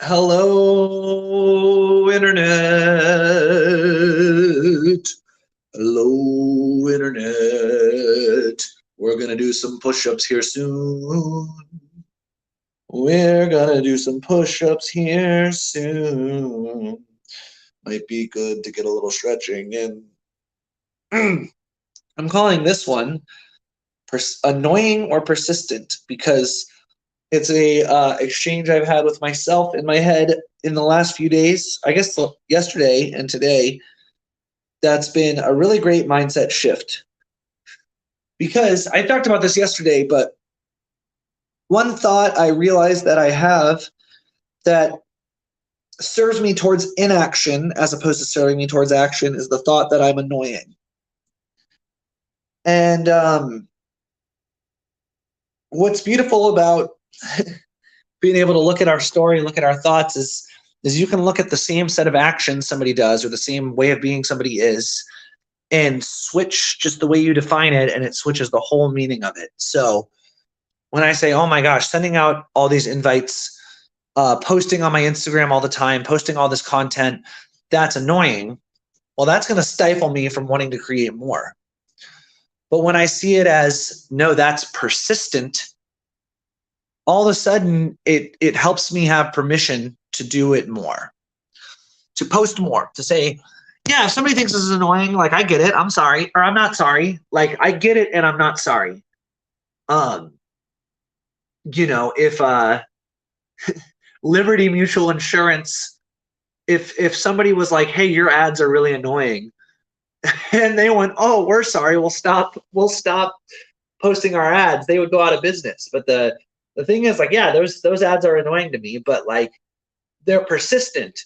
Hello, Internet. Hello, Internet. We're going to do some push ups here soon. We're going to do some push ups here soon. Might be good to get a little stretching in. I'm calling this one annoying or persistent because it's a exchange I've had with myself in my head in the last few days. I guess yesterday and today. That's been a really great mindset shift because I talked about this yesterday, but one thought I realized that I have that serves me towards inaction as opposed to serving me towards action is the thought that I'm annoying. And what's beautiful about being able to look at our story, look at our thoughts is you can look at the same set of actions somebody does or the same way of being somebody is and switch just the way you define it, and it switches the whole meaning of it. So when I say, oh my gosh, sending out all these invites, posting on my Instagram all the time, posting all this content, that's annoying. Well, that's going to stifle me from wanting to create more. But when I see it as, no, that's persistent, all of a sudden it helps me have permission to do it more, to post more, to say, yeah, if somebody thinks this is annoying, like I get it, I'm sorry, or I'm not sorry. Like I get it and I'm not sorry. If Liberty Mutual Insurance, if somebody was like, hey, your ads are really annoying, and they went, oh, we're sorry, we'll stop posting our ads, they would go out of business. But the thing is, like, yeah, those ads are annoying to me, but like they're persistent.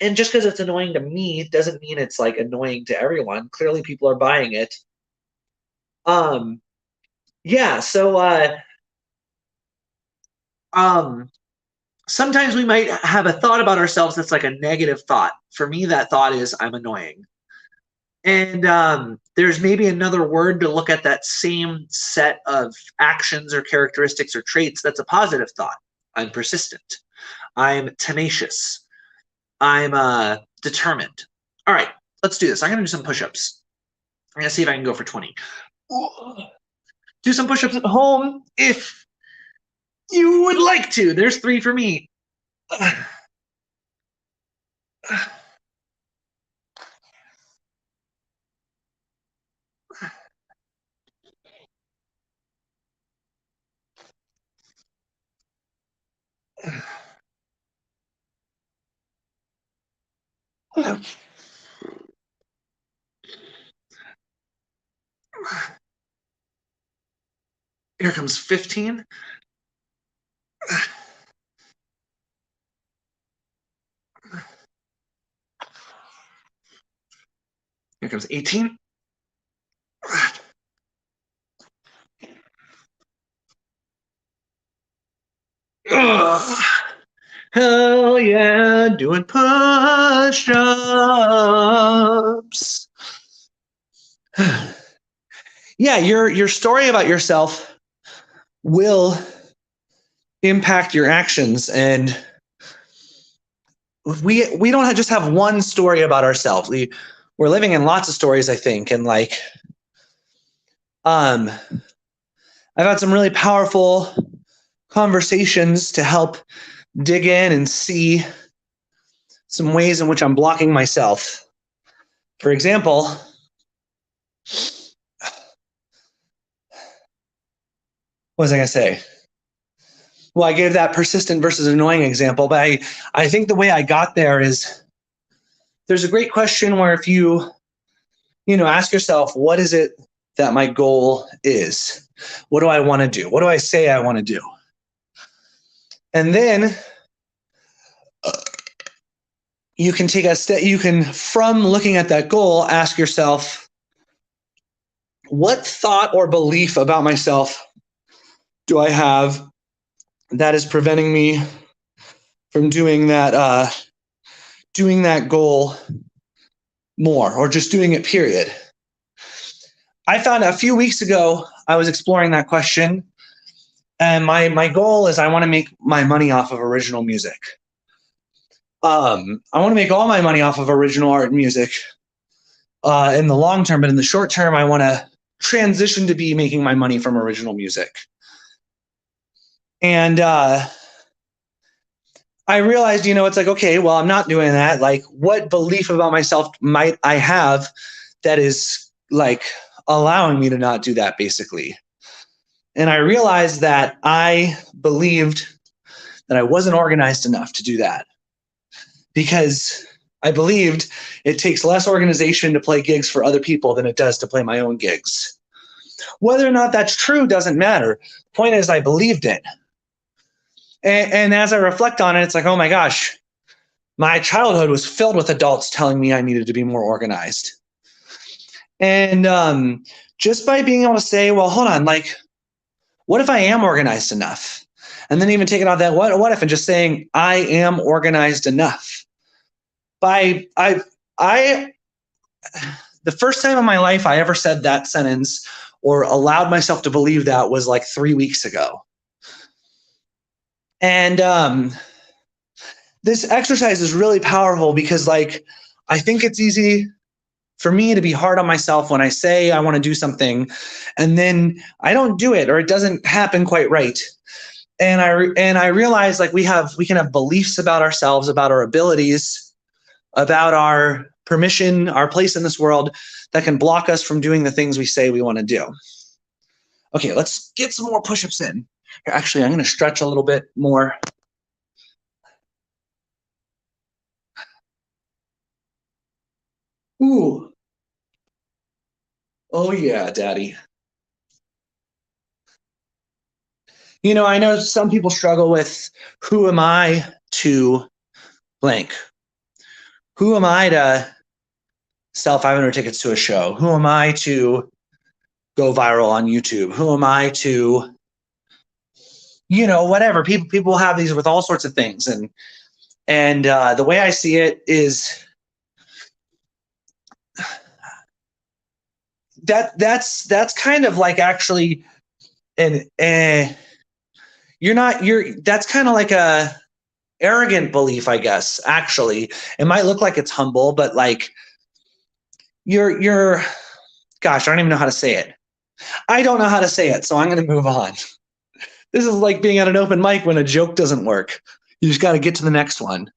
And just because it's annoying to me doesn't mean it's like annoying to everyone. Clearly people are buying it. Sometimes we might have a thought about ourselves that's like a negative thought. For me, that thought is I'm annoying. And there's maybe another word to look at that same set of actions or characteristics or traits that's a positive thought. I'm persistent. I'm tenacious. I'm determined. All right, let's do this. I'm going to do some push-ups. I'm going to see if I can go for 20. Do some push-ups at home if you would like to. There's 3 for me. Here comes 15. Here comes 18. Hell yeah, doing push-ups. Yeah, your story about yourself will impact your actions, and we don't just have one story about ourselves. We're living in lots of stories, I think, and like I've had some really powerful conversations to help dig in and see some ways in which I'm blocking myself. For example, what was I going to say? Well, I gave that persistent versus annoying example, but I think the way I got there is there's a great question where if you ask yourself, what is it that my goal is? What do I want to do? What do I say I want to do? And then you can take a step, from looking at that goal, ask yourself, what thought or belief about myself do I have that is preventing me from doing that goal more, or just doing it, period? I found a few weeks ago, I was exploring that question, and my goal is I want to make my money off of original music. I want to make all my money off of original art and music in the long term, but in the short term, I want to transition to be making my money from original music. And I realized, it's like, okay, well, I'm not doing that. Like, what belief about myself might I have that is like allowing me to not do that, basically? And I realized that I believed that I wasn't organized enough to do that, because I believed it takes less organization to play gigs for other people than it does to play my own gigs. Whether or not that's true doesn't matter. The point is, I believed it. And as I reflect on it, it's like, oh my gosh, my childhood was filled with adults telling me I needed to be more organized. And just by being able to say, well, hold on, like, what if I am organized enough? And then even taking out that what if and just saying, I am organized enough. The first time in my life I ever said that sentence or allowed myself to believe that was like 3 weeks ago. And this exercise is really powerful because, like, I think it's easy for me to be hard on myself when I say I want to do something and then I don't do it or it doesn't happen quite right. And I realize, like, we can have beliefs about ourselves, about our abilities, about our permission, our place in this world that can block us from doing the things we say we want to do. Okay, let's get some more push-ups in. Actually, I'm going to stretch a little bit more. Ooh. Oh yeah, daddy. I know some people struggle with, who am I to blank? Who am I to sell 500 tickets to a show? Who am I to go viral on YouTube? Who am I to, whatever. People have these with all sorts of things. And the way I see it is that's kind of like, actually, that's kind of like a arrogant belief, I guess. Actually, it might look like it's humble, but like you're gosh, I don't even know how to say it. I don't know how to say it, so I'm going to move on. This is like being at an open mic when a joke doesn't work. You just got to get to the next one.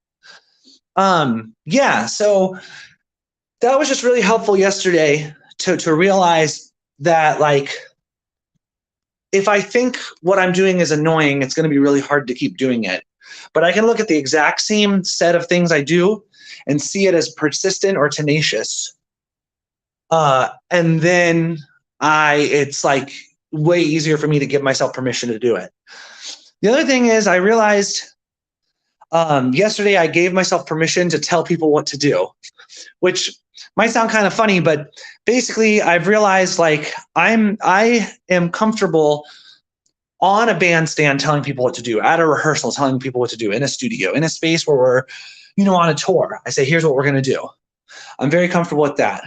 Yeah, so that was just really helpful yesterday to realize that, like, if I think what I'm doing is annoying, it's going to be really hard to keep doing it. But I can look at the exact same set of things I do and see it as persistent or tenacious. And then it's like way easier for me to give myself permission to do it. The other thing is, I realized yesterday I gave myself permission to tell people what to do, which might sound kind of funny, but basically I've realized, like, I am comfortable on a bandstand telling people what to do, at a rehearsal telling people what to do, in a studio, in a space where we're, on a tour. I say, here's what we're going to do. I'm very comfortable with that.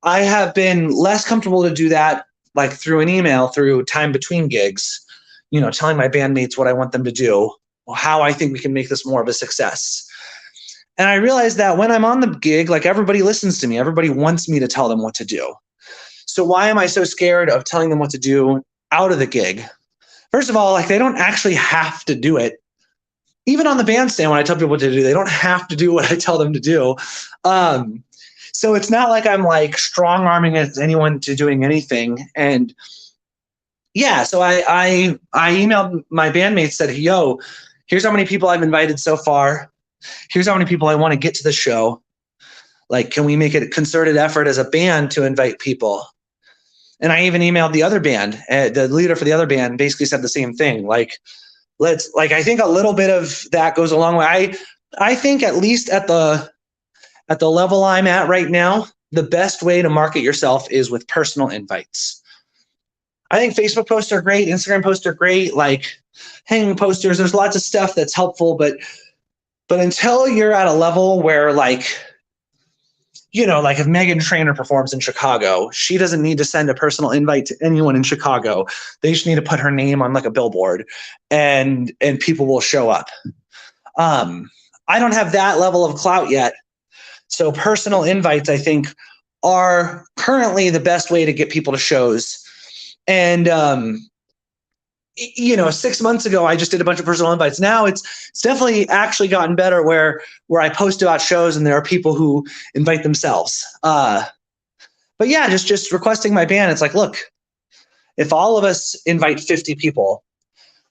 I have been less comfortable to do that, like, through an email, through time between gigs, telling my bandmates what I want them to do, how I think we can make this more of a success. And I realized that when I'm on the gig, like, everybody listens to me. Everybody wants me to tell them what to do. So why am I so scared of telling them what to do out of the gig? First of all, like, they don't actually have to do it. Even on the bandstand, when I tell people what to do, they don't have to do what I tell them to do. So it's not like I'm, like, strong arming anyone to doing anything. And yeah, so I emailed my bandmates, said, yo, here's how many people I've invited so far. Here's how many people I want to get to the show. Like, can we make it a concerted effort as a band to invite people? And I even emailed the other band, the leader for the other band basically said the same thing. Like, I think a little bit of that goes a long way. I think, at least at the level I'm at right now, the best way to market yourself is with personal invites. I think Facebook posts are great. Instagram posts are great. Like, hanging posters, there's lots of stuff that's helpful, but until you're at a level where, like, like, if Meghan Trainor performs in Chicago, she doesn't need to send a personal invite to anyone in Chicago. They just need to put her name on, like, a billboard, and people will show up. I don't have that level of clout yet. So personal invites, I think, are currently the best way to get people to shows. And 6 months ago, I just did a bunch of personal invites. Now it's definitely actually gotten better where I post about shows and there are people who invite themselves. But yeah, just requesting my band. It's like, look, if all of us invite 50 people,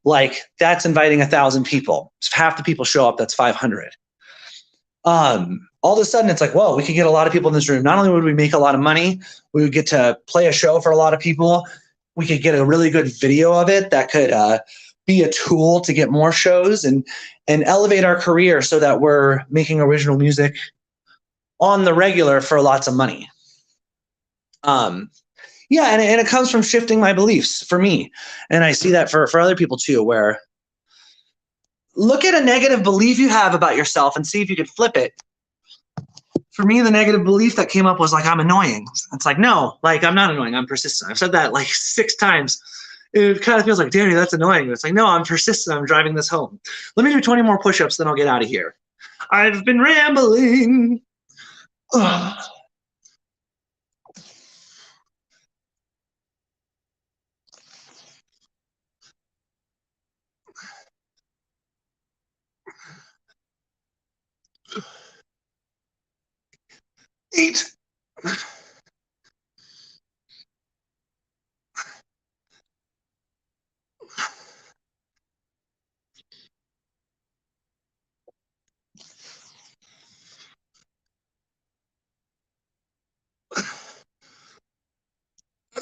like that's inviting 1,000 people. If half the people show up, that's 500. All of a sudden it's like, whoa, we could get a lot of people in this room. Not only would we make a lot of money, we would get to play a show for a lot of people. We could get a really good video of it that could be a tool to get more shows and elevate our career so that we're making original music on the regular for lots of money. Yeah, and it comes from shifting my beliefs for me. And I see that for other people too, where look at a negative belief you have about yourself and see if you can flip it. For me, the negative belief that came up was like, I'm annoying. It's like, no, like I'm not annoying. I'm persistent. I've said that like 6 times. It kind of feels like, Danny, that's annoying. It's like, no, I'm persistent. I'm driving this home. Let me do 20 more push-ups, then I'll get out of here. I've been rambling. Ugh. Eat.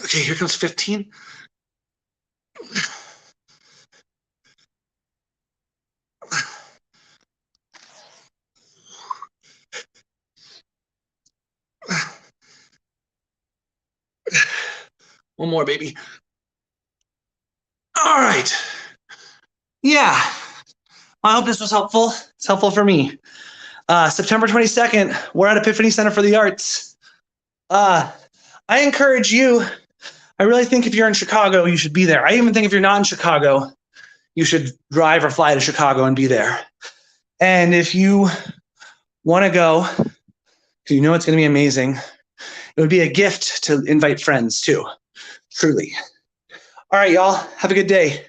Okay, here comes 15. One more, baby. All right. Yeah. I hope this was helpful. It's helpful for me. September 22nd, we're at Epiphany Center for the Arts. I encourage you. I really think if you're in Chicago, you should be there. I even think if you're not in Chicago, you should drive or fly to Chicago and be there. And if you want to go, you know it's going to be amazing. It would be a gift to invite friends too. Truly. All right, y'all. Have a good day.